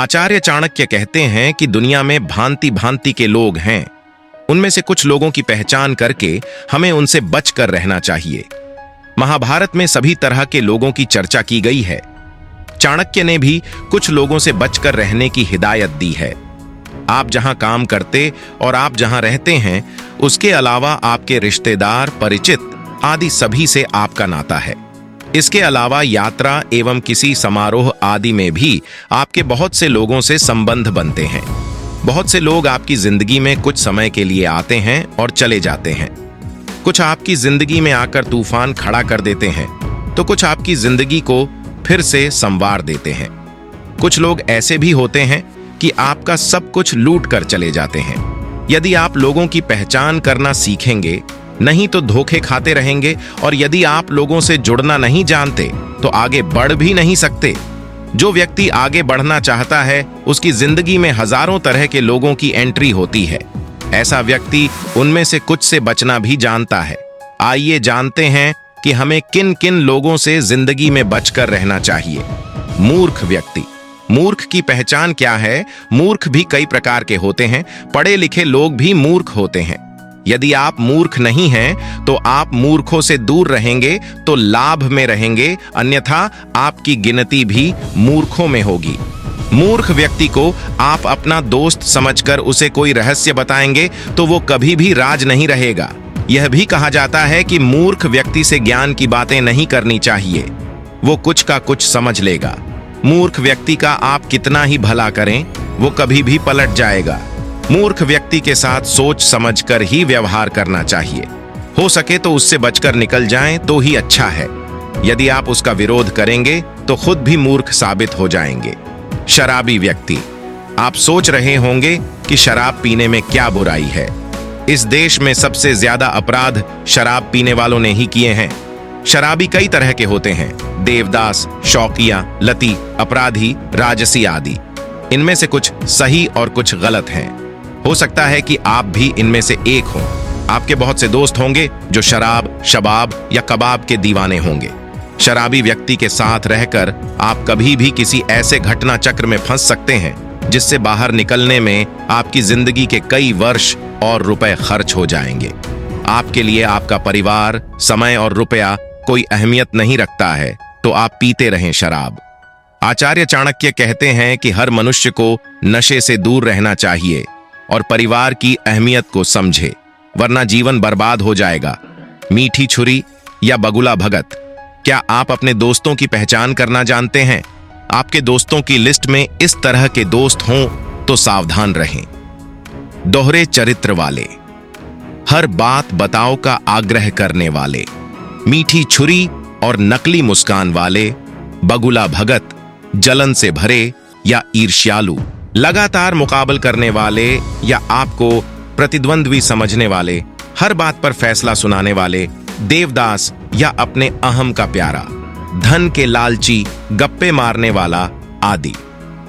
आचार्य चाणक्य कहते हैं कि दुनिया में भांति भांति के लोग हैं। उनमें से कुछ लोगों की पहचान करके हमें उनसे बचकर रहना चाहिए। महाभारत में सभी तरह के लोगों की चर्चा की गई है। चाणक्य ने भी कुछ लोगों से बचकर रहने की हिदायत दी है। आप जहां काम करते और आप जहां रहते हैं, उसके अलावा आपके रिश्तेदार, परिचित आदि सभी से आपका नाता है। इसके अलावा यात्रा एवं किसी समारोह आदि में भी आपके बहुत से लोगों से संबंध बनते हैं। बहुत से लोग आपकी जिंदगी में कुछ समय के लिए आते हैं और चले जाते हैं। कुछ आपकी जिंदगी में आकर तूफान खड़ा कर देते हैं, तो कुछ आपकी जिंदगी को फिर से संवार देते हैं। कुछ लोग ऐसे भी होते हैं कि आपका सब कुछ लूट कर चले जाते हैं। यदि आप लोगों की पहचान करना सीखेंगे, नहीं तो धोखे खाते रहेंगे, और यदि आप लोगों से जुड़ना नहीं जानते तो आगे बढ़ भी नहीं सकते। जो व्यक्ति आगे बढ़ना चाहता है, उसकी जिंदगी में हजारों तरह के लोगों की एंट्री होती है। ऐसा व्यक्ति उनमें से कुछ से बचना भी जानता है। आइए जानते हैं कि हमें किन किन लोगों से जिंदगी में बचकर रहना चाहिए। मूर्ख व्यक्ति। मूर्ख की पहचान क्या है? मूर्ख भी कई प्रकार के होते हैं। पढ़े लिखे लोग भी मूर्ख होते हैं। यदि आप मूर्ख नहीं हैं तो आप मूर्खों से दूर रहेंगे तो लाभ में रहेंगे, अन्यथा आपकी गिनती भी मूर्खों में होगी। मूर्ख व्यक्ति को आप अपना दोस्त समझकर उसे कोई रहस्य बताएंगे तो वो कभी भी राज नहीं रहेगा। यह भी कहा जाता है कि मूर्ख व्यक्ति से ज्ञान की बातें नहीं करनी चाहिए, वो कुछ का कुछ समझ लेगा। मूर्ख व्यक्ति का आप कितना ही भला करें, वो कभी भी पलट जाएगा। मूर्ख व्यक्ति के साथ सोच समझकर ही व्यवहार करना चाहिए। हो सके तो उससे बचकर निकल जाएं तो ही अच्छा है। यदि आप उसका विरोध करेंगे तो खुद भी मूर्ख साबित हो जाएंगे। शराबी व्यक्ति। आप सोच रहे होंगे कि शराब पीने में क्या बुराई है। इस देश में सबसे ज्यादा अपराध शराब पीने वालों ने ही किए हैं। शराबी कई तरह के होते हैं: देवदास, शौकिया, लती, अपराधी, राजसी आदि। इनमें से कुछ सही और कुछ गलत हैं। हो सकता है कि आप भी इनमें से एक हों। आपके बहुत से दोस्त होंगे जो शराब, शबाब या कबाब के दीवाने होंगे। शराबी व्यक्ति के साथ रहकर आप कभी भी किसी ऐसे घटना चक्र में फंस सकते हैं जिससे बाहर निकलने में आपकी जिंदगी के कई वर्ष और रुपए खर्च हो जाएंगे। आपके लिए आपका परिवार, समय और रुपया कोई अहमियत नहीं रखता है तो आप पीते रहें शराब। आचार्य चाणक्य कहते हैं कि हर मनुष्य को नशे से दूर रहना चाहिए और परिवार की अहमियत को समझे, वरना जीवन बर्बाद हो जाएगा। मीठी छुरी या बगुला भगत। क्या आप अपने दोस्तों की पहचान करना जानते हैं? आपके दोस्तों की लिस्ट में इस तरह के दोस्त हों तो सावधान रहें। दोहरे चरित्र वाले। हर बात बताओ का आग्रह करने वाले। मीठी छुरी और नकली मुस्कान वाले। बगुला भगत। जलन से भरे या ईर्ष्यालु। लगातार मुकाबल करने वाले या आपको प्रतिद्वंद्वी समझने वाले। हर बात पर फैसला सुनाने वाले। देवदास या अपने अहम का प्यारा। धन के लालची, गप्पे मारने वाला आदि।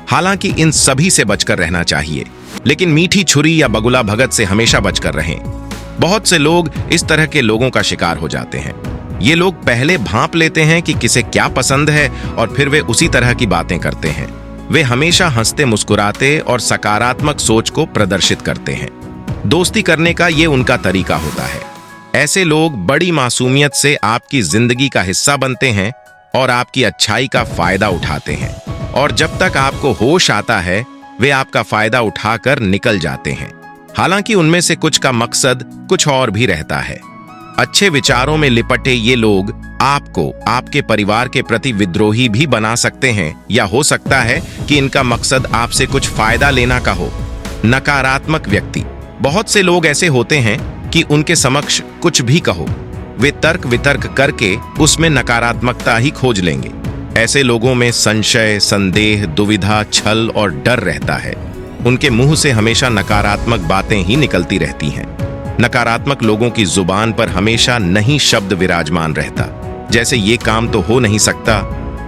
हालांकि इन सभी से बचकर रहना चाहिए, लेकिन मीठी छुरी या बगुला भगत से हमेशा बचकर रहें। बहुत से लोग इस तरह के लोगों का शिकार हो जाते हैं। ये लोग पहले भांप लेते हैं कि किसे क्या पसंद है और फिर वे उसी तरह की बातें करते हैं। वे हमेशा हंसते मुस्कुराते और सकारात्मक सोच को प्रदर्शित करते हैं। दोस्ती करने का ये उनका तरीका होता है। ऐसे लोग बड़ी मासूमियत से आपकी जिंदगी का हिस्सा बनते हैं और आपकी अच्छाई का फायदा उठाते हैं, और जब तक आपको होश आता है वे आपका फायदा उठाकर निकल जाते हैं। हालांकि उनमें से कुछ का मकसद कुछ और भी रहता है। अच्छे विचारों में लिपटे ये लोग आपको आपके परिवार के प्रति विद्रोही भी बना सकते हैं, या हो सकता है कि इनका मकसद आपसे कुछ फायदा लेना का हो। नकारात्मक व्यक्ति। बहुत से लोग ऐसे होते हैं कि उनके समक्ष कुछ भी कहो, वे तर्क वितर्क करके उसमें नकारात्मकता ही खोज लेंगे। ऐसे लोगों में संशय, संदेह, दुविधा, छल और डर रहता है। उनके मुंह से हमेशा नकारात्मक बातें ही निकलती रहती हैं। नकारात्मक लोगों की जुबान पर हमेशा नहीं शब्द विराजमान रहता, जैसे ये काम तो हो नहीं सकता,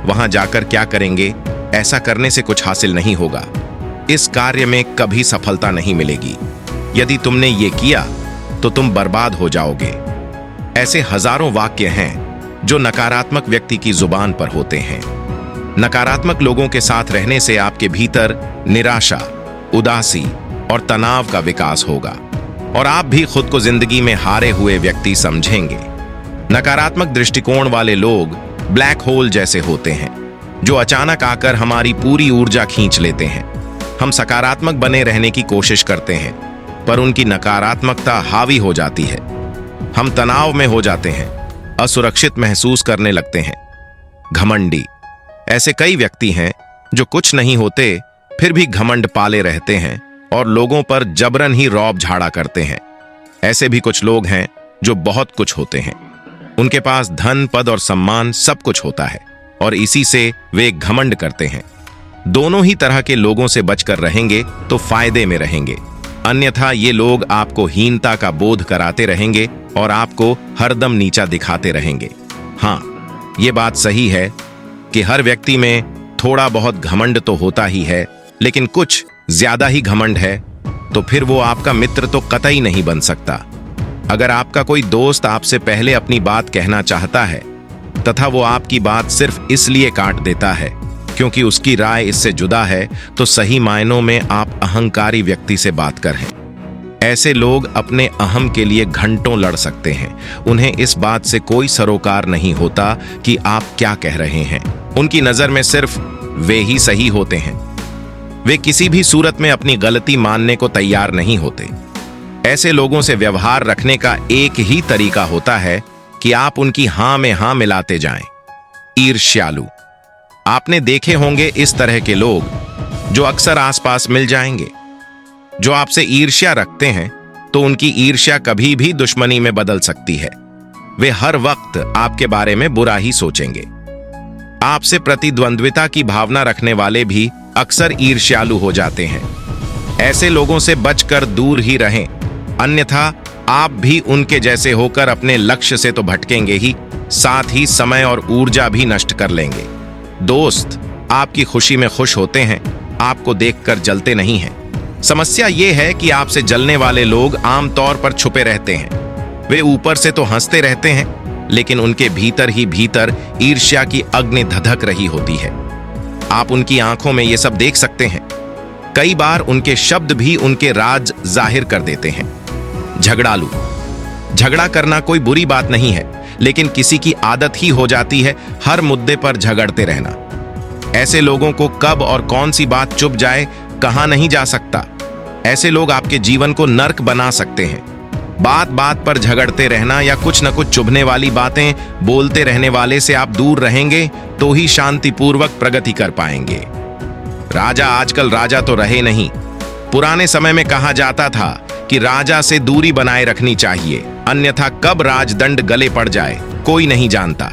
वहां जाकर क्या करेंगे, ऐसा करने से कुछ हासिल नहीं होगा, इस कार्य में कभी सफलता नहीं मिलेगी, यदि तुमने ये किया तो तुम बर्बाद हो जाओगे। ऐसे हजारों वाक्य हैं जो नकारात्मक व्यक्ति की जुबान पर होते हैं। नकारात्मक लोगों के साथ रहने से आपके भीतर निराशा, उदासी और तनाव का विकास होगा और आप भी खुद को जिंदगी में हारे हुए व्यक्ति समझेंगे। नकारात्मक दृष्टिकोण वाले लोग ब्लैक होल जैसे होते हैं जो अचानक आकर हमारी पूरी ऊर्जा खींच लेते हैं। हम सकारात्मक बने रहने की कोशिश करते हैं पर उनकी नकारात्मकता हावी हो जाती है। हम तनाव में हो जाते हैं, असुरक्षित महसूस करने लगते हैं। घमंडी ऐसे कई व्यक्ति हैं जो कुछ नहीं होते फिर भी घमंड पाले रहते हैं और लोगों पर जबरन ही रौब झाड़ा करते हैं। ऐसे भी कुछ लोग हैं जो बहुत कुछ होते हैं, उनके पास धन, पद और सम्मान सब कुछ होता है और इसी से वे घमंड करते हैं। दोनों ही तरह के लोगों से बचकर रहेंगे तो फायदे में रहेंगे, अन्यथा ये लोग आपको हीनता का बोध कराते रहेंगे और आपको हरदम नीचा दिखाते रहेंगे। हाँ, ये बात सही है कि हर व्यक्ति में थोड़ा बहुत घमंड तो होता ही है, लेकिन कुछ ज्यादा ही घमंड है तो फिर वो आपका मित्र तो कतई नहीं बन सकता। अगर आपका कोई दोस्त आपसे पहले अपनी बात कहना चाहता है तथा वो आपकी बात सिर्फ इसलिए काट देता है क्योंकि उसकी राय इससे जुदा है, तो सही मायनों में आप अहंकारी व्यक्ति से बात कर हैं। ऐसे लोग अपने अहम के लिए घंटों लड़ सकते हैं। उन्हें इस बात से कोई सरोकार नहीं होता कि आप क्या कह रहे हैं। उनकी नजर में सिर्फ वे ही सही होते हैं। वे किसी भी सूरत में अपनी गलती मानने को तैयार नहीं होते। ऐसे लोगों से व्यवहार रखने का एक ही तरीका होता है कि आप उनकी हां में हां मिलाते जाएं। ईर्ष्यालु आपने देखे होंगे इस तरह के लोग जो अक्सर आसपास मिल जाएंगे। जो आपसे ईर्ष्या रखते हैं तो उनकी ईर्ष्या कभी भी दुश्मनी में बदल सकती है। वे हर वक्त आपके बारे में बुरा ही सोचेंगे। आपसे प्रतिद्वंद्विता की भावना रखने वाले भी अक्सर ईर्ष्यालु हो जाते हैं। ऐसे लोगों से बचकर दूर ही रहें, अन्यथा आप भी उनके जैसे होकर अपने लक्ष्य से तो भटकेंगे ही, साथ ही समय और ऊर्जा भी नष्ट कर लेंगे। दोस्त आपकी खुशी में खुश होते हैं, आपको देखकर जलते नहीं हैं। समस्या यह है कि आपसे जलने वाले लोग आमतौर पर छुपे रहते हैं। वे ऊपर से तो हंसते रहते हैं, लेकिन उनके भीतर ही भीतर ईर्ष्या की अग्नि धधक रही होती है। आप उनकी आंखों में ये सब देख सकते हैं। कई बार उनके शब्द भी उनके राज जाहिर कर देते हैं। झगड़ालू झगड़ा करना कोई बुरी बात नहीं है, लेकिन किसी की आदत ही हो जाती है हर मुद्दे पर झगड़ते रहना। ऐसे लोगों को कब और कौन सी बात चुभ जाए कहा नहीं जा सकता। ऐसे लोग आपके जीवन को नर्क बना सकते हैं। बात बात पर झगड़ते रहना या कुछ न कुछ चुभने वाली बातें बोलते रहने वाले से आप दूर रहेंगे तो ही शांतिपूर्वक प्रगति कर पाएंगे। राजा आजकल राजा तो रहे नहीं। पुराने समय में कहा जाता था कि राजा से दूरी बनाए रखनी चाहिए, अन्यथा कब राजदंड गले पड़ जाए कोई नहीं जानता।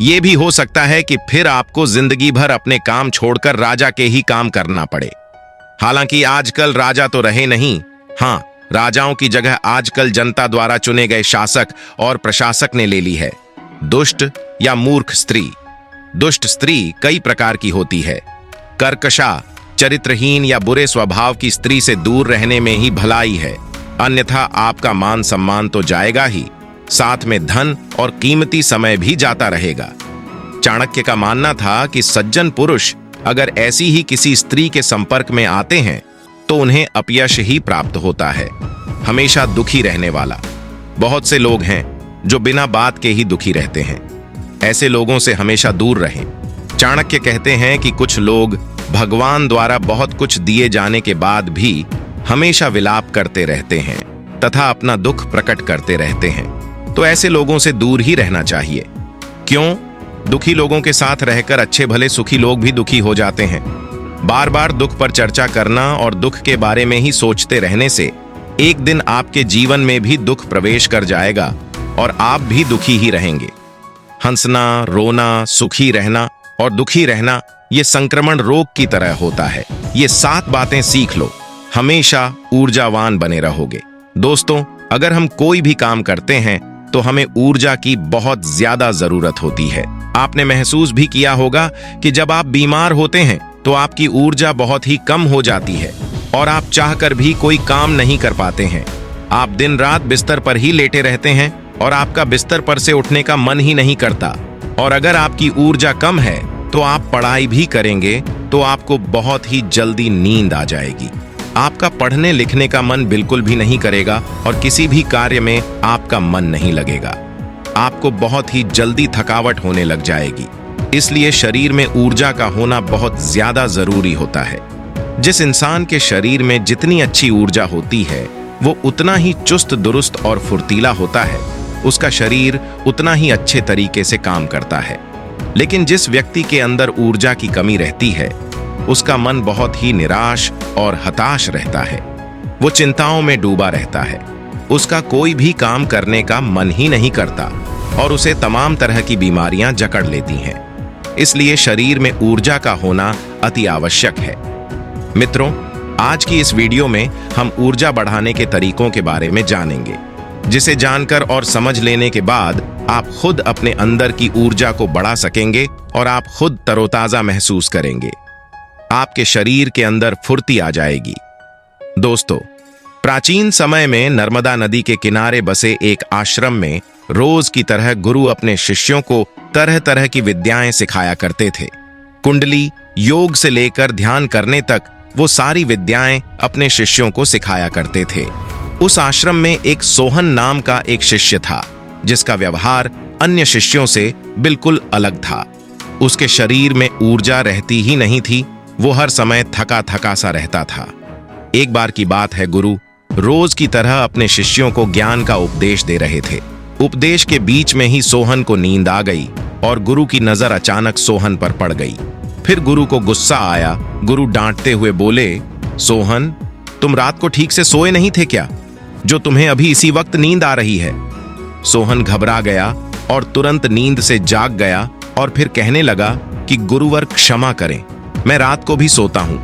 यह भी हो सकता है कि फिर आपको जिंदगी भर अपने काम छोड़कर राजा के ही काम करना पड़े। हालांकि आजकल राजा तो रहे नहीं। हाँ, राजाओं की जगह आजकल जनता द्वारा चुने गए शासक और प्रशासक ने ले ली है। दुष्ट या मूर्ख स्त्री। दुष्ट स्त्री कई प्रकार की होती है। कर्कशा, चरित्रहीन या बुरे स्वभाव की स्त्री से दूर रहने में ही भलाई है, अन्यथा आपका मान सम्मान तो जाएगा ही, साथ में धन और कीमती समय भी जाता रहेगा। चाणक्य का मानना था कि सज्जन पुरुष अगर ऐसी ही किसी स्त्री के संपर्क में आते हैं तो उन्हें अपयश ही प्राप्त होता है। हमेशा दुखी रहने वाला। बहुत से लोग हैं जो बिना बात के ही दुखी रहते हैं। ऐसे लोगों से हमेशा दूर रहें। चाणक्य कहते हैं कि कुछ लोग भगवान द्वारा बहुत कुछ दिए जाने के बाद भी हमेशा विलाप करते रहते हैं तथा अपना दुख प्रकट करते रहते हैं, तो ऐसे लोगों से दूर ही रहना चाहिए। क्यों? दुखी लोगों के साथ रहकर अच्छे भले सुखी लोग भी दुखी हो जाते हैं। बार बार दुख पर चर्चा करना और दुख के बारे में ही सोचते रहने से एक दिन आपके जीवन में भी दुख प्रवेश कर जाएगा और आप भी दुखी ही रहेंगे। हंसना, रोना, सुखी रहना और दुखी रहना ये संक्रमण रोग की तरह होता है। ये 7 बातें सीख लो, हमेशा ऊर्जावान बने रहोगे। दोस्तों, अगर हम कोई भी काम करते हैं तो हमें ऊर्जा की बहुत ज्यादा जरूरत होती है। आपने महसूस भी किया होगा कि जब आप बीमार होते हैं तो आपकी ऊर्जा बहुत ही कम हो जाती है और आप चाहकर भी कोई काम नहीं कर पाते हैं। आप दिन रात बिस्तर पर ही लेटे रहते हैं और आपका बिस्तर पर से उठने का मन ही नहीं करता। और अगर आपकी ऊर्जा कम है तो आप पढ़ाई भी करेंगे तो आपको बहुत ही जल्दी नींद आ जाएगी। आपका पढ़ने लिखने का मन बिल्कुल भी नहीं करेगा और किसी भी कार्य में आपका मन नहीं लगेगा। आपको बहुत ही जल्दी थकावट होने लग जाएगी। इसलिए शरीर में ऊर्जा का होना बहुत ज्यादा जरूरी होता है। जिस इंसान के शरीर में जितनी अच्छी ऊर्जा होती है वो उतना ही चुस्त दुरुस्त और फुर्तीला होता है। उसका शरीर उतना ही अच्छे तरीके से काम करता है। लेकिन जिस व्यक्ति के अंदर ऊर्जा की कमी रहती है उसका मन बहुत ही निराश और हताश रहता है। वो चिंताओं में डूबा रहता है। उसका कोई भी काम करने का मन ही नहीं करता और उसे तमाम तरह की बीमारियां जकड़ लेती हैं। इसलिए शरीर में ऊर्जा का होना अति आवश्यक है। मित्रों, आज की इस वीडियो में हम ऊर्जा बढ़ाने के तरीकों के बारे में जानेंगे, जिसे जानकर और समझ लेने के बाद आप खुद अपने अंदर की ऊर्जा को बढ़ा सकेंगे और आप खुद तरोताजा महसूस करेंगे। आपके शरीर के अंदर फुर्ती आ जाएगी। दोस्तों, प्राचीन समय में नर्मदा नदी के किनारे बसे एक आश्रम में रोज की तरह गुरु अपने शिष्यों को तरह तरह की विद्याएं सिखाया करते थे। कुंडली, योग से लेकर ध्यान करने तक वो सारी विद्याएं अपने शिष्यों को सिखाया करते थे। उस आश्रम में एक सोहन नाम का एक शिष्य था, जिसका व्यवहार अन्य शिष्यों से बिल्कुल अलग था। उसके शरीर में ऊर्जा रहती ही नहीं थी। वो हर समय थका थका सा रहता था। एक बार की बात है, गुरु रोज की तरह अपने शिष्यों को ज्ञान का उपदेश दे रहे थे। उपदेश के बीच में ही सोहन को नींद आ गई और गुरु की नजर अचानक सोहन पर पड़ गई। फिर गुरु को गुस्सा आया। गुरु डांटते हुए बोले, सोहन, तुम रात को ठीक से सोए नहीं थे क्या, जो तुम्हें अभी इसी वक्त नींद आ रही है? सोहन घबरा गया और तुरंत नींद से जाग गया और फिर कहने लगा कि गुरुवर क्षमा करें, मैं रात को भी सोता हूं,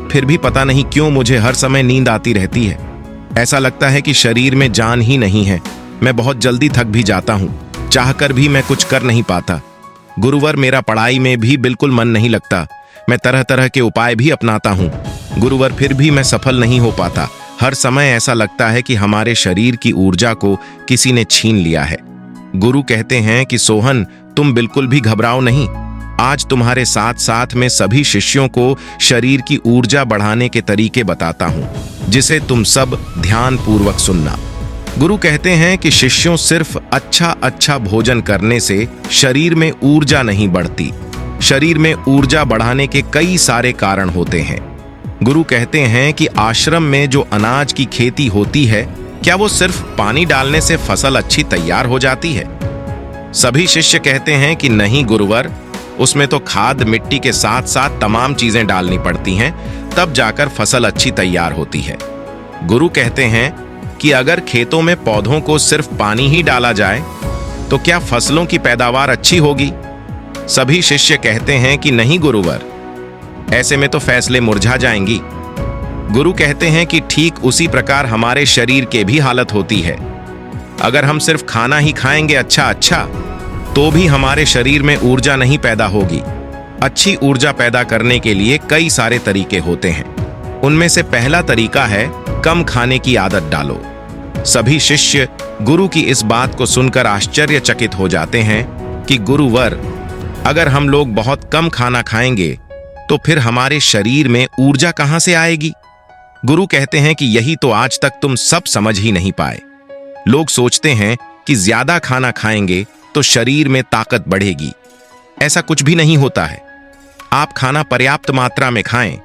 फिर भी पता नहीं क्यों मुझे हर समय नींद आती रहती है। ऐसा लगता है कि शरीर में जान ही नहीं है। मैं बहुत जल्दी थक भी जाता हूं, चाहकर भी मैं कुछ कर नहीं पाता। गुरुवर, मेरा पढ़ाई में भी बिल्कुल मन नहीं लगता। मैं तरह तरह के उपाय भी अपनाता हूं, गुरुवर, फिर भी मैं सफल नहीं हो पाता। हर समय ऐसा लगता है कि हमारे शरीर की ऊर्जा को किसी ने छीन लिया है। गुरु कहते हैं कि सोहन, तुम बिल्कुल भी घबराओ नहीं। आज तुम्हारे साथ साथ मैं सभी शिष्यों को शरीर की ऊर्जा बढ़ाने के तरीके बताता हूं, जिसे तुम सब ध्यान पूर्वक सुनना। गुरु कहते हैं कि शिष्यों, सिर्फ अच्छा भोजन करने से शरीर में ऊर्जा नहीं बढ़ती। शरीर में ऊर्जा बढ़ाने के कई सारे कारण होते हैं। गुरु कहते हैं कि आश्रम में जो अनाज की खेती होती है, क्या वो सिर्फ पानी डालने से फसल अच्छी तैयार हो जाती है? सभी शिष्य कहते हैं कि नहीं गुरुवर, उसमें तो खाद, मिट्टी के साथ साथ तमाम चीजें डालनी पड़ती हैं, तब जाकर फसल अच्छी तैयार होती है। गुरु कहते हैं कि अगर खेतों में पौधों को सिर्फ पानी ही डाला जाए तो क्या फसलों की पैदावार अच्छी होगी? सभी शिष्य कहते हैं कि नहीं गुरुवर, ऐसे में तो फैसले मुरझा जाएंगी। गुरु कहते हैं कि ठीक उसी प्रकार हमारे शरीर के भी हालत होती है। अगर हम सिर्फ खाना ही खाएंगे अच्छा तो भी हमारे शरीर में ऊर्जा नहीं पैदा होगी। अच्छी ऊर्जा पैदा करने के लिए कई सारे तरीके होते हैं। उनमें से पहला तरीका है कम खाने की आदत डालो। सभी शिष्य गुरु की इस बात को सुनकर आश्चर्यचकित हो जाते हैं कि गुरुवर, अगर हम लोग बहुत कम खाना खाएंगे तो फिर हमारे शरीर में ऊर्जा कहां से आएगी? गुरु कहते हैं कि यही तो आज तक तुम सब समझ ही नहीं पाए। लोग सोचते हैं कि ज्यादा खाना खाएंगे तो शरीर में ताकत बढ़ेगी। ऐसा कुछ भी नहीं होता है। आप खाना पर्याप्त मात्रा में खाएं,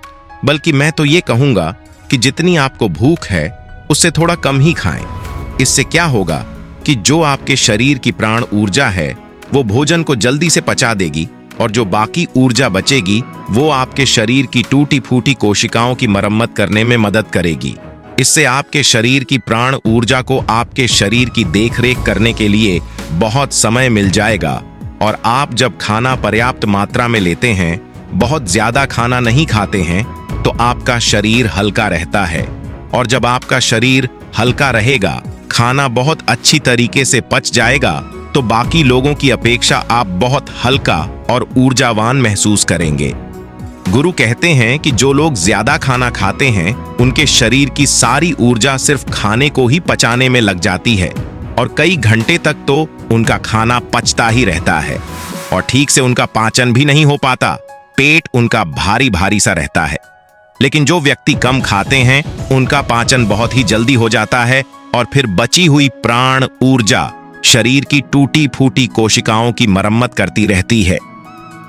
बल्कि मैं तो ये कहूंगा कि जितनी आपको भूख है उससे थोड़ा कम ही खाएं। इससे क्या होगा कि जो आपके शरीर की प्राण ऊर्जा है वो भोजन को जल्दी से पचा देगी और जो बाकी ऊर्जा बचेगी वो आपके शरीर की टूटी फूटी कोशिकाओं की मरम्मत करने में मदद करेगी। इससे आपके शरीर की प्राण ऊर्जा को आपके शरीर की देखरेख करने के लिए बहुत समय मिल जाएगा। और आप जब खाना पर्याप्त मात्रा में लेते हैं, बहुत ज्यादा खाना नहीं खाते हैं, तो आपका शरीर हल्का रहता है। और जब आपका शरीर हल्का रहेगा, खाना बहुत अच्छी तरीके से पच जाएगा, तो बाकी लोगों की अपेक्षा आप बहुत हल्का और ऊर्जावान महसूस करेंगे। गुरु कहते हैं कि जो लोग ज्यादा खाना खाते हैं उनके शरीर की सारी ऊर्जा सिर्फ खाने को ही पचाने में लग जाती है और कई घंटे तक तो उनका खाना पचता ही रहता है। और ठीक से उनका पाचन भी नहीं हो पाता। पेट उनका भारी भारी सा रहता है। लेकिन जो व्यक्ति कम खाते हैं उनका पाचन बहुत ही जल्दी हो जाता है और फिर बची हुई प्राण ऊर्जा शरीर की टूटी फूटी कोशिकाओं की मरम्मत करती रहती है।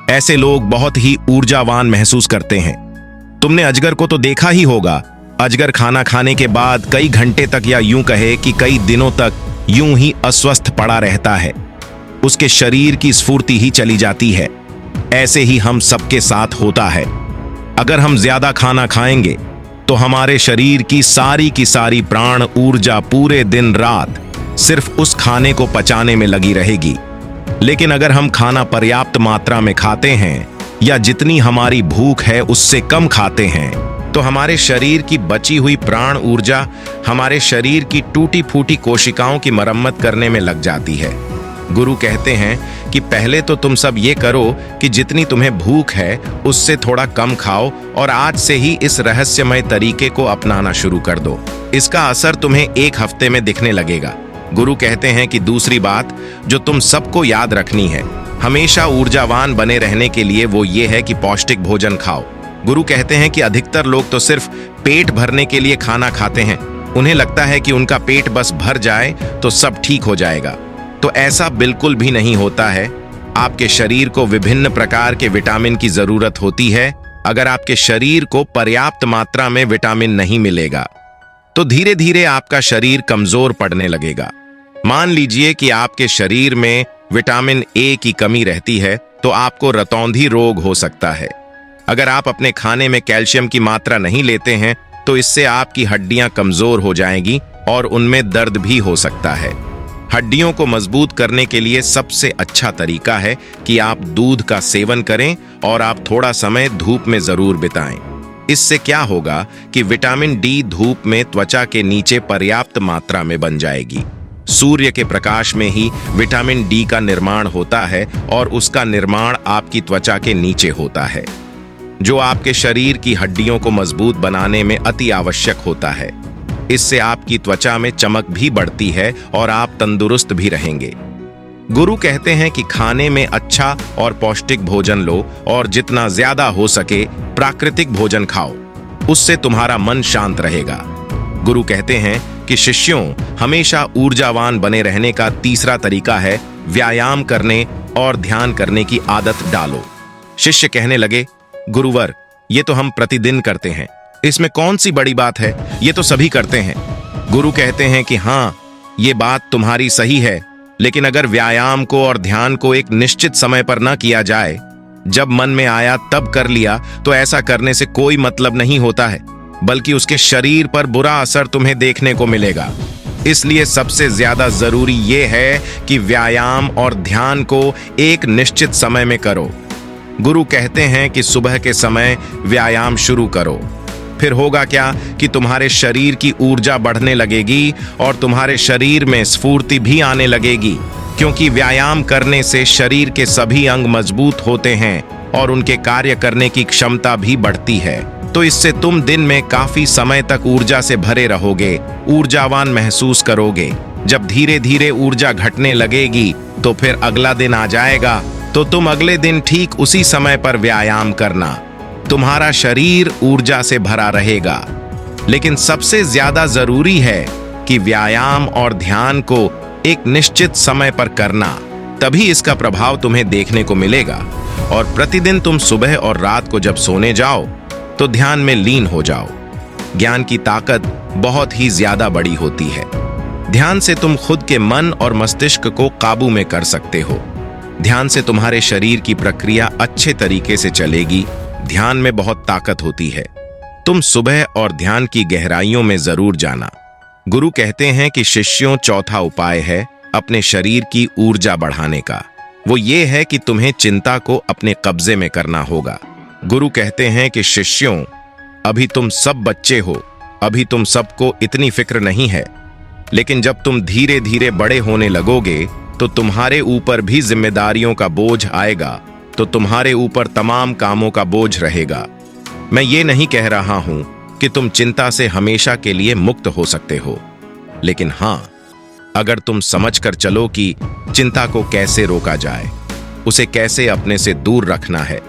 ऐसे लोग बहुत ही ऊर्जावान महसूस करते हैं। तुमने अजगर को तो देखा ही होगा। अजगर खाना खाने के बाद कई घंटे तक या यूं कहे कि कई दिनों तक यूं ही अस्वस्थ पड़ा रहता है। उसके शरीर की स्फूर्ति ही चली जाती है। ऐसे ही हम सबके साथ होता है। अगर हम ज्यादा खाना खाएंगे तो हमारे शरीर की सारी प्राण ऊर्जा पूरे दिन रात सिर्फ उस खाने को पचाने में लगी रहेगी। लेकिन अगर हम खाना पर्याप्त मात्रा में खाते हैं या जितनी हमारी भूख है उससे कम खाते हैं तो हमारे शरीर की बची हुई प्राण ऊर्जा हमारे शरीर की टूटी फूटी कोशिकाओं की मरम्मत करने में लग जाती है। गुरु कहते हैं कि पहले तो तुम सब ये करो कि जितनी तुम्हें भूख है उससे थोड़ा कम खाओ और आज से ही इस रहस्यमय तरीके को अपनाना शुरू कर दो। इसका असर तुम्हें 1 हफ्ते में दिखने लगेगा। गुरु कहते हैं कि दूसरी बात जो तुम सबको याद रखनी है हमेशा ऊर्जावान बने रहने के लिए वो ये है कि पौष्टिक भोजन खाओ। गुरु कहते हैं कि अधिकतर लोग तो सिर्फ पेट भरने के लिए खाना खाते हैं। उन्हें लगता है कि उनका पेट बस भर जाए तो सब ठीक हो जाएगा। तो ऐसा बिल्कुल भी नहीं होता है। आपके शरीर को विभिन्न प्रकार के विटामिन की जरूरत होती है। अगर आपके शरीर को पर्याप्त मात्रा में विटामिन नहीं मिलेगा तो धीरे धीरे आपका शरीर कमजोर पड़ने लगेगा। मान लीजिए कि आपके शरीर में विटामिन ए की कमी रहती है तो आपको रतौंधी रोग हो सकता है। अगर आप अपने खाने में कैल्शियम की मात्रा नहीं लेते हैं तो इससे आपकी हड्डियां कमजोर हो जाएंगी और उनमें दर्द भी हो सकता है। हड्डियों को मजबूत करने के लिए सबसे अच्छा तरीका है कि आप दूध का सेवन करें और आप थोड़ा समय धूप में जरूर बिताएं। इससे क्या होगा कि विटामिन डी धूप में त्वचा के नीचे पर्याप्त मात्रा में बन जाएगी। सूर्य के प्रकाश में ही विटामिन डी का निर्माण होता है और उसका निर्माण आपकी त्वचा के नीचे होता है, जो आपके शरीर की हड्डियों को मजबूत बनाने में अति आवश्यक होता है। इससे आपकी त्वचा में चमक भी बढ़ती है और आप तंदुरुस्त भी रहेंगे। गुरु कहते हैं कि खाने में अच्छा और पौष्टिक भोजन लो और जितना ज्यादा हो सके प्राकृतिक भोजन खाओ, उससे तुम्हारा मन शांत रहेगा। गुरु कहते हैं कि शिष्यों हमेशा ऊर्जावान बने रहने का तीसरा तरीका है व्यायाम करने और ध्यान करने की आदत डालो। शिष्य कहने लगे, गुरुवर ये तो हम प्रतिदिन करते हैं, इसमें कौन सी बड़ी बात है, ये तो सभी करते हैं। गुरु कहते हैं कि हाँ ये बात तुम्हारी सही है, लेकिन अगर व्यायाम को और ध्यान को एक निश्चित समय पर न किया जाए, जब मन में आया तब कर लिया, तो ऐसा करने से कोई मतलब नहीं होता है, बल्कि उसके शरीर पर बुरा असर तुम्हें देखने को मिलेगा। इसलिए सबसे ज्यादा जरूरी ये है कि व्यायाम और ध्यान को एक निश्चित समय में करो। गुरु कहते हैं कि सुबह के समय व्यायाम शुरू करो। फिर होगा क्या कि तुम्हारे शरीर की ऊर्जा बढ़ने लगेगी और तुम्हारे शरीर में स्फूर्ति भी आने लगेगी, क्योंकि व्यायाम करने से शरीर के सभी अंग मजबूत होते हैं और उनके कार्य करने की क्षमता भी बढ़ती है। तो इससे तुम दिन में काफी समय तक ऊर्जा से भरे रहोगे, ऊर्जावान महसूस करोगे। जब धीरे धीरे ऊर्जा घटने लगेगी तो फिर अगला दिन आ जाएगा, तो तुम अगले दिन ठीक उसी समय पर व्यायाम करना। तुम्हारा शरीर ऊर्जा से भरा रहेगा। लेकिन सबसे ज्यादा जरूरी है कि व्यायाम और ध्यान को एक निश्चित समय पर करना, तभी इसका प्रभाव तुम्हें देखने को मिलेगा। और प्रतिदिन तुम सुबह और रात को जब सोने जाओ तो ध्यान में लीन हो जाओ। ज्ञान की ताकत बहुत ही ज्यादा बड़ी होती है। ध्यान से तुम खुद के मन और मस्तिष्क को काबू में कर सकते हो। ध्यान से तुम्हारे शरीर की प्रक्रिया अच्छे तरीके से चलेगी। ध्यान में बहुत ताकत होती है। तुम सुबह और ध्यान की गहराइयों में जरूर जाना। गुरु कहते हैं कि शिष्यों चौथा उपाय है अपने शरीर की ऊर्जा बढ़ाने का। वो ये है कि तुम्हें चिंता को अपने कब्जे में करना होगा। गुरु कहते हैं कि शिष्यों अभी तुम सब बच्चे हो, अभी तुम सबको इतनी फिक्र नहीं है, लेकिन जब तुम धीरे धीरे बड़े होने लगोगे तो तुम्हारे ऊपर भी जिम्मेदारियों का बोझ आएगा, तो तुम्हारे ऊपर तमाम कामों का बोझ रहेगा। मैं ये नहीं कह रहा हूं कि तुम चिंता से हमेशा के लिए मुक्त हो सकते हो, लेकिन हां, अगर तुम समझकर चलो कि चिंता को कैसे रोका जाए, उसे कैसे अपने से दूर रखना है,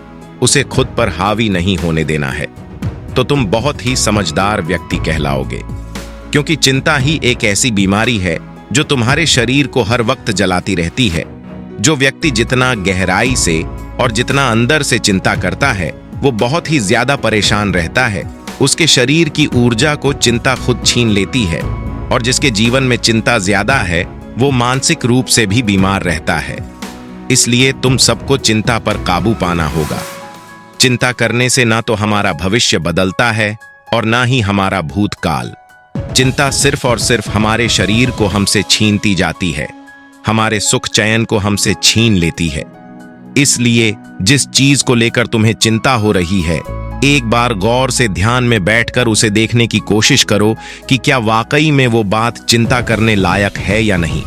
उसे खुद पर हावी नहीं होने देना है, तो तुम बहुत ही समझदार व्यक्ति कहलाओगे। क्योंकि चिंता ही एक ऐसी बीमारी है जो तुम्हारे शरीर को हर वक्त जलाती रहती है। जो व्यक्ति जितना गहराई से और जितना अंदर से चिंता करता है, वो बहुत ही ज्यादा परेशान रहता है। उसके शरीर की ऊर्जा को चिंता खुद छीन लेती है, और जिसके जीवन में चिंता ज्यादा है वो मानसिक रूप से भी बीमार रहता है। इसलिए तुम सबको चिंता पर काबू पाना होगा। चिंता करने से ना तो हमारा भविष्य बदलता है और ना ही हमारा भूतकाल। चिंता सिर्फ और सिर्फ हमारे शरीर को हमसे छीनती जाती है, हमारे सुख चैन को हमसे छीन लेती है। इसलिए जिस चीज को लेकर तुम्हें चिंता हो रही है, एक बार गौर से ध्यान में बैठकर उसे देखने की कोशिश करो कि क्या वाकई में वो बात चिंता करने लायक है या नहीं।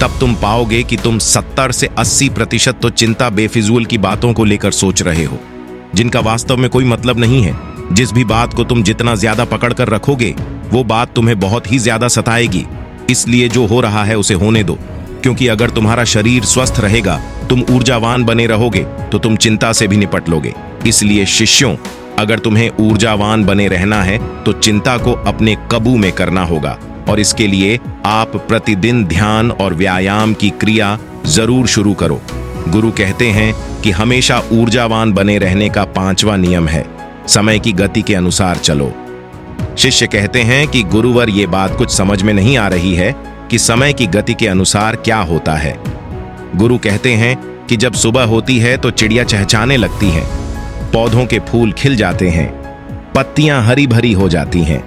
तब तुम पाओगे कि तुम 70 से 80% तो चिंता बेफिजूल की बातों को लेकर सोच रहे हो, जिनका वास्तव में कोई मतलब नहीं है। जिस भी बात को तुम जितना ज्यादा पकड़ कर रखोगे, वो बात तुम्हें बहुत ही ज्यादा सताएगी। इसलिए जो हो रहा है उसे होने दो, क्योंकि अगर तुम्हारा शरीर स्वस्थ रहेगा, तुम ऊर्जावान बने रहोगे, तो तुम चिंता से भी निपट लोगे। इसलिए शिष्यों, अगर तुम्हें ऊर्जावान बने रहना है तो चिंता को अपने काबू में करना होगा, और इसके लिए आप प्रतिदिन ध्यान और व्यायाम की क्रिया जरूर शुरू करो। गुरु कहते हैं कि हमेशा ऊर्जावान बने रहने का 5वां नियम है, समय की गति के अनुसार चलो। शिष्य कहते हैं कि गुरुवर, ये बात कुछ समझ में नहीं आ रही है कि समय की गति के अनुसार क्या होता है। गुरु कहते हैं कि जब सुबह होती है तो चिड़िया चहचहाने लगती हैं, पौधों के फूल खिल जाते हैं, पत्तियां हरी भरी हो जाती हैं,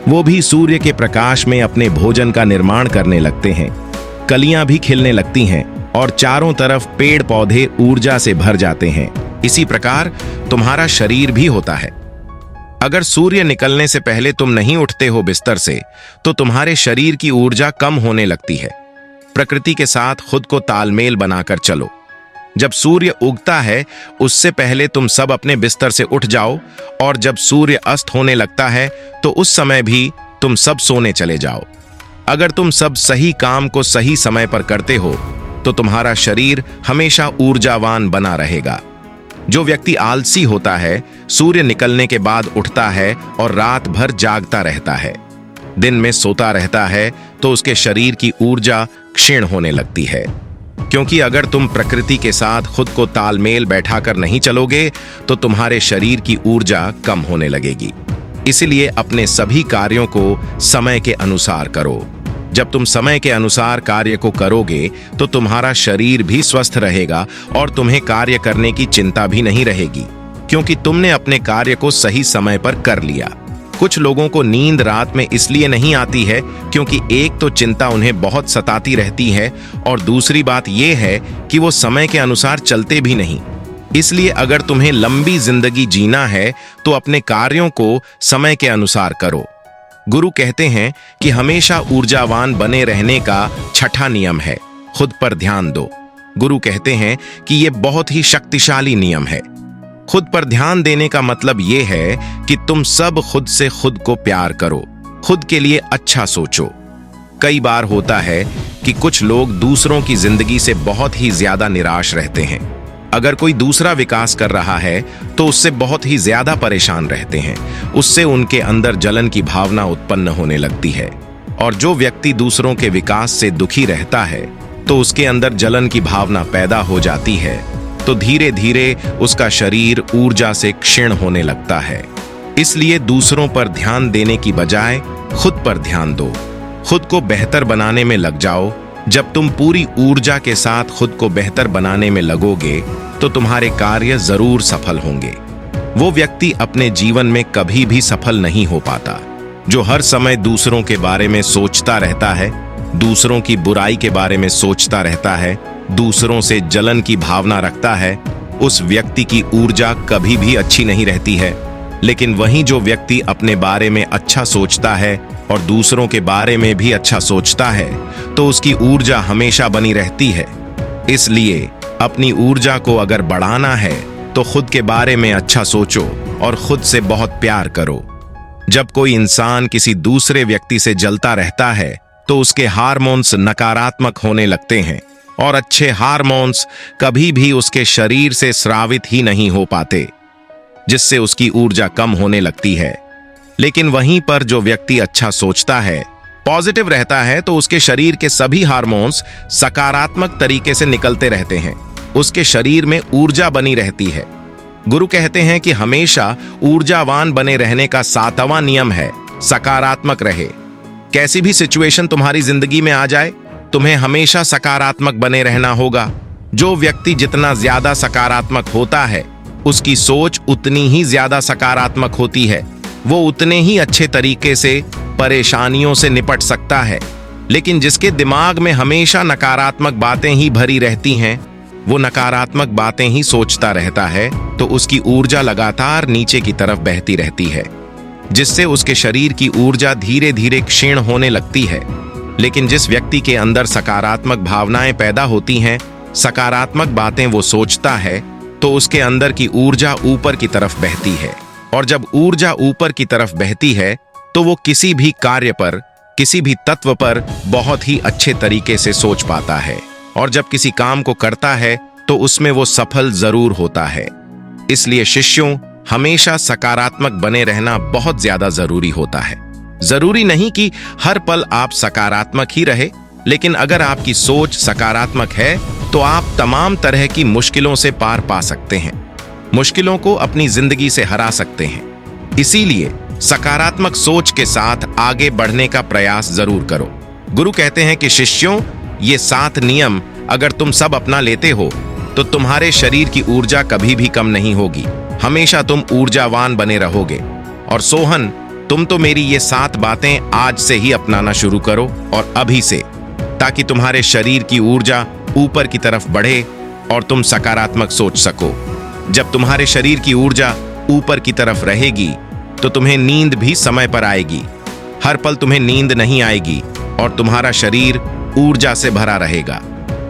वो भी सूर्य के प्रकाश में अपने भोजन का निर्माण करने लगते हैं, कलियां भी खिलने लगती हैं और चारों तरफ पेड़ पौधे ऊर्जा से भर जाते हैं। इसी प्रकार तुम्हारा शरीर भी होता है। अगर सूर्य निकलने से पहले तुम नहीं उठते हो बिस्तर से, तो तुम्हारे शरीर की ऊर्जा कम होने लगती है। प्रकृति के साथ खुद को तालमेल बनाकर चलो। जब सूर्य उगता है उससे पहले तुम सब अपने बिस्तर से उठ जाओ, और जब सूर्य अस्त होने लगता है तो उस समय भी तुम सब सोने चले जाओ। अगर तुम सब सही काम को सही समय पर करते हो तो तुम्हारा शरीर हमेशा ऊर्जावान बना रहेगा। जो व्यक्ति आलसी होता है, सूर्य निकलने के बाद उठता है और रात भर जागता रहता है, दिन में सोता रहता है, तो उसके शरीर की ऊर्जा क्षीण होने लगती है। क्योंकि अगर तुम प्रकृति के साथ खुद को तालमेल बैठाकर नहीं चलोगे तो तुम्हारे शरीर की ऊर्जा कम होने लगेगी। इसलिए अपने सभी कार्यों को समय के अनुसार करो। जब तुम समय के अनुसार कार्य को करोगे तो तुम्हारा शरीर भी स्वस्थ रहेगा और तुम्हें कार्य करने की चिंता भी नहीं रहेगी, क्योंकि तुमने अपने कार्य को सही समय पर कर लिया। कुछ लोगों को नींद रात में इसलिए नहीं आती है क्योंकि एक तो चिंता उन्हें बहुत सताती रहती है, और दूसरी बात यह है कि वो समय के अनुसार चलते भी नहीं। इसलिए अगर तुम्हें लंबी जिंदगी जीना है तो अपने कार्यों को समय के अनुसार करो। गुरु कहते हैं कि हमेशा ऊर्जावान बने रहने का 6ठा नियम है, खुद पर ध्यान दो। गुरु कहते हैं कि यह बहुत ही शक्तिशाली नियम है। खुद पर ध्यान देने का मतलब यह है कि तुम सब खुद से खुद को प्यार करो, खुद के लिए अच्छा सोचो। कई बार होता है कि कुछ लोग दूसरों की जिंदगी से बहुत ही ज्यादा निराश रहते हैं। अगर कोई दूसरा विकास कर रहा है तो उससे बहुत ही ज्यादा परेशान रहते हैं, उससे उनके अंदर जलन की भावना उत्पन्न होने लगती है। और जो व्यक्ति दूसरों के विकास से दुखी रहता है तो उसके अंदर जलन की भावना पैदा हो जाती है, तो धीरे धीरे उसका शरीर ऊर्जा से क्षीण होने लगता है। इसलिए दूसरों पर ध्यान देने की बजाय खुद पर ध्यान दो, खुद को बेहतर बनाने में लग जाओ। जब तुम पूरी ऊर्जा के साथ खुद को बेहतर बनाने में लगोगे तो तुम्हारे कार्य जरूर सफल होंगे। वो व्यक्ति अपने जीवन में कभी भी सफल नहीं हो पाता जो हर समय दूसरों के बारे में सोचता रहता है, दूसरों की बुराई के बारे में सोचता रहता है, दूसरों से जलन की भावना रखता है। उस व्यक्ति की ऊर्जा कभी भी अच्छी नहीं रहती है। लेकिन वहीं जो व्यक्ति अपने बारे में अच्छा सोचता है और दूसरों के बारे में भी अच्छा सोचता है, तो उसकी ऊर्जा हमेशा बनी रहती है। इसलिए अपनी ऊर्जा को अगर बढ़ाना है तो खुद के बारे में अच्छा सोचो और खुद से बहुत प्यार करो। जब कोई इंसान किसी दूसरे व्यक्ति से जलता रहता है तो उसके हार्मोन्स नकारात्मक होने लगते हैं, और अच्छे हार्मोन्स कभी भी उसके शरीर से स्रावित ही नहीं हो पाते, जिससे उसकी ऊर्जा कम होने लगती है। लेकिन वहीं पर जो व्यक्ति अच्छा सोचता है, पॉजिटिव रहता है, तो उसके शरीर के सभी हार्मोन्स सकारात्मक तरीके से निकलते रहते हैं। उसके शरीर में ऊर्जा बनी रहती है। गुरु कहते हैं कि हमेशा ऊर्जावान बने रहने का 7वां नियम है सकारात्मक रहे। कैसी भी सिचुएशन तुम्हारी जिंदगी में आ जाए, तुम्हें हमेशा सकारात्मक बने रहना होगा। जो व्यक्ति जितना ज्यादा सकारात्मक होता है, उसकी सोच उतनी ही ज्यादा सकारात्मक होती है। वो उतने ही अच्छे तरीके से परेशानियों से निपट सकता है। लेकिन जिसके दिमाग में हमेशा नकारात्मक बातें ही भरी रहती हैं, वो नकारात्मक बातें ही सोचता रहता है, तो उसकी ऊर्जा लगातार नीचे की तरफ बहती रहती है, जिससे उसके शरीर की ऊर्जा धीरे धीरे क्षीण होने लगती है। लेकिन जिस व्यक्ति के अंदर सकारात्मक भावनाएं पैदा होती हैं, सकारात्मक बातें वो सोचता है, तो उसके अंदर की ऊर्जा ऊपर की तरफ बहती है। और जब ऊर्जा ऊपर की तरफ बहती है, तो वो किसी भी कार्य पर, किसी भी तत्व पर बहुत ही अच्छे तरीके से सोच पाता है। और जब किसी काम को करता है, तो उसमें वो सफल जरूर होता है। इसलिए शिष्यों, हमेशा सकारात्मक बने रहना बहुत ज्यादा जरूरी होता है। जरूरी नहीं कि हर पल आप सकारात्मक ही रहे, लेकिन अगर आपकी सोच सकारात्मक है, तो आप तमाम तरह की मुश्किलों से पार पा सकते हैं, मुश्किलों को अपनी जिंदगी से हरा सकते हैं। इसीलिए सकारात्मक सोच के साथ आगे बढ़ने का प्रयास जरूर करो। गुरु कहते हैं कि शिष्यों, ये 7 नियम अगर तुम सब अपना लेते हो, तो तुम्हारे शरीर की ऊर्जा कभी भी कम नहीं होगी। हमेशा तुम ऊर्जावान बने रहोगे। और सोहन, तुम तो मेरी ये 7 बातें आज से ही अपनाना शुरू करो, और अभी से, ताकि तुम्हारे शरीर की ऊर्जा ऊपर की तरफ बढ़े और तुम सकारात्मक सोच सको। जब तुम्हारे शरीर की ऊर्जा ऊपर की तरफ रहेगी, तो तुम्हें नींद भी समय पर आएगी। हर पल तुम्हें नींद नहीं आएगी और तुम्हारा शरीर ऊर्जा से भरा रहेगा।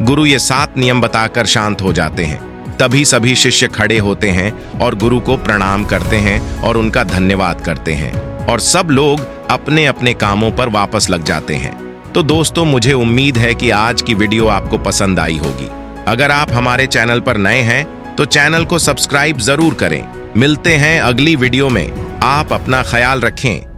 गुरु ये 7 नियम बताकर शांत हो जाते हैं। तभी सभी शिष्य खड़े होते हैं और गुरु को प्रणाम करते हैं और उनका धन्यवाद करते हैं, और सब लोग अपने अपने कामों पर वापस लग जाते हैं। तो दोस्तों, मुझे उम्मीद है कि आज की वीडियो आपको पसंद आई होगी। अगर आप हमारे चैनल पर नए हैं, तो चैनल को सब्सक्राइब जरूर करें। मिलते हैं अगली वीडियो में। आप अपना ख्याल रखें।